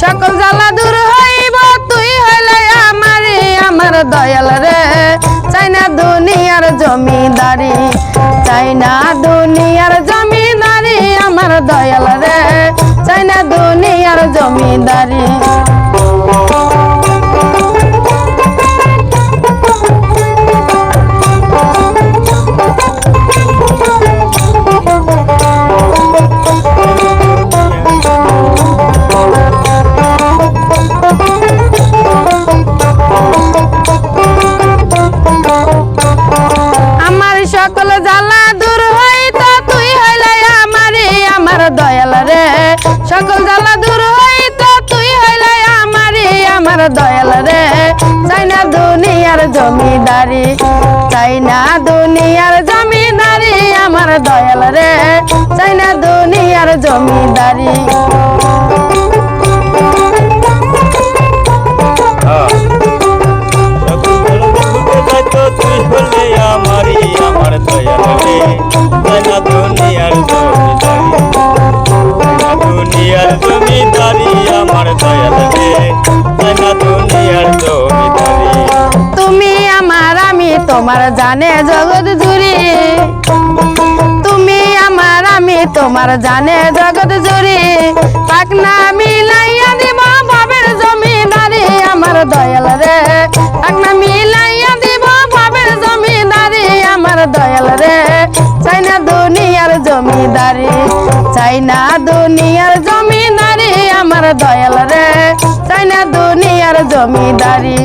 সকল জ্বালা দূর হইব তুই হইলে আমারে আমার দয়াল রে চাই না দুনিয়ার জমিদারি চাই না দুনিয়ার জমিদারি আমার দয়াল রে চাই না দুনিয়ার জমিদারি সকল জ্বালা দূর হইত তুই হইলে আমারে আমার দয়াল রে সকল জ্বালা দূর হইত তুই হইলে আমারে আমার দয়াল রে চাই না দুনিয়ার জমিদারি চাই না দুনিয়ার জমিদারি আমার দয়াল রে চাই না দুনিয়ার জমিদারি তুমি আমার আমি তোমার জানে জগৎ জুড়ি তুমি আমার আমি তোমার জানে জগৎ জুড়ি পাকনা মিলাইয়া দিব বাবের জমিদারি আমার দয়াল রে পাকনা মিলাইয়া দিব বাবের জমিদারি আমার দয়াল রে চাই না দুনিয়ার জমিদারি চাই না দুনিয়ার জমিদারি আমার দয়াল রে চাই না দুনিয়ার জমিদারি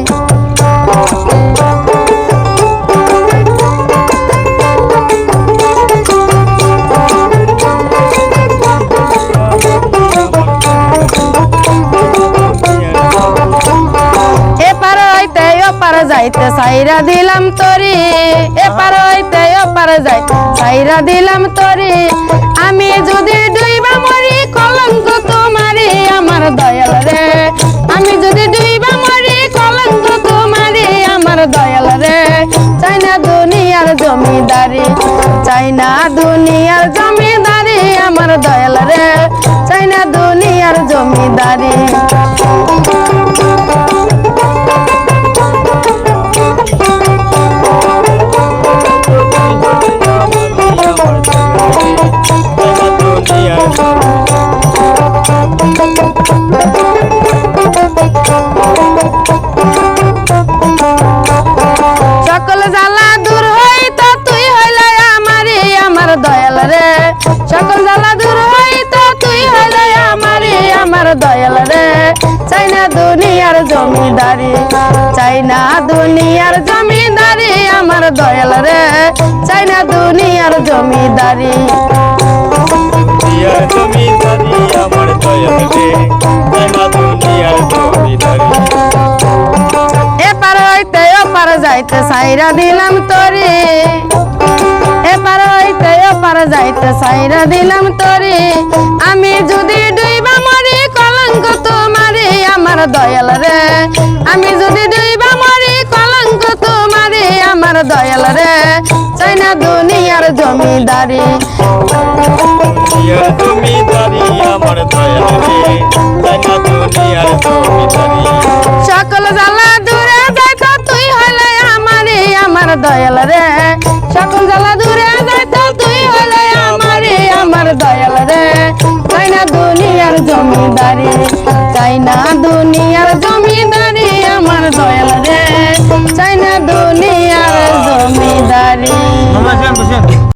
যাইতে সাইরা দিলাম তরি এপার হইতে ওপার যাইতে সাইরা দিলাম তরি আমি যদি ডুইবা মরি কলঙ্ক তোমারি আমার দয়াল রে আমি যদি ডুইবা মরি কলঙ্ক তোমারি আমার দয়াল রে চাই না দুনিয়ার জমিদারি চাই না দুনিয়ার জমিদারি আমার দয়াল রে চাই না দুনিয়ার জমিদারি সকল জ্বালা দূর হইত তুই হইলে আমারে আমার দয়াল রে সকল জ্বালা দূর হইত তুই হইলে আমারে আমার দয়াল রে চাই না দুনিয়ার জমিদারি চাই না দুনিয়ার জমিদারি আমার দয়াল রে চাই না দুনিয়ার জমিদারি আমার দয়াল রে চাই না দুনিয়ার জমিদারি এপার হইতে ওপার যাইতে সাইরা দিলাম তরি এপার হইতে ওপার যাইতে সাইরা দিলাম তরি আমি যদি ডুইবা মরি কলঙ্ক তোমারি আমার দয়াল রে আমি যদি ডুইবা মরি কলঙ্ক তোমারি আমার দয়াল রে চাই না দুনিয়ার জমিদারি জমিদারি আমার দয়াল রে চাই না দুনিয়ার জমিদারি সকল জ্বালা দূরে যাইতো তুই হইলে আমারে আমার দয়াল রে সকল জ্বালা দূরে যাইতো তুই হইলে আমারে আমার দয়াল রে চাই না দুনিয়ার জমিদারি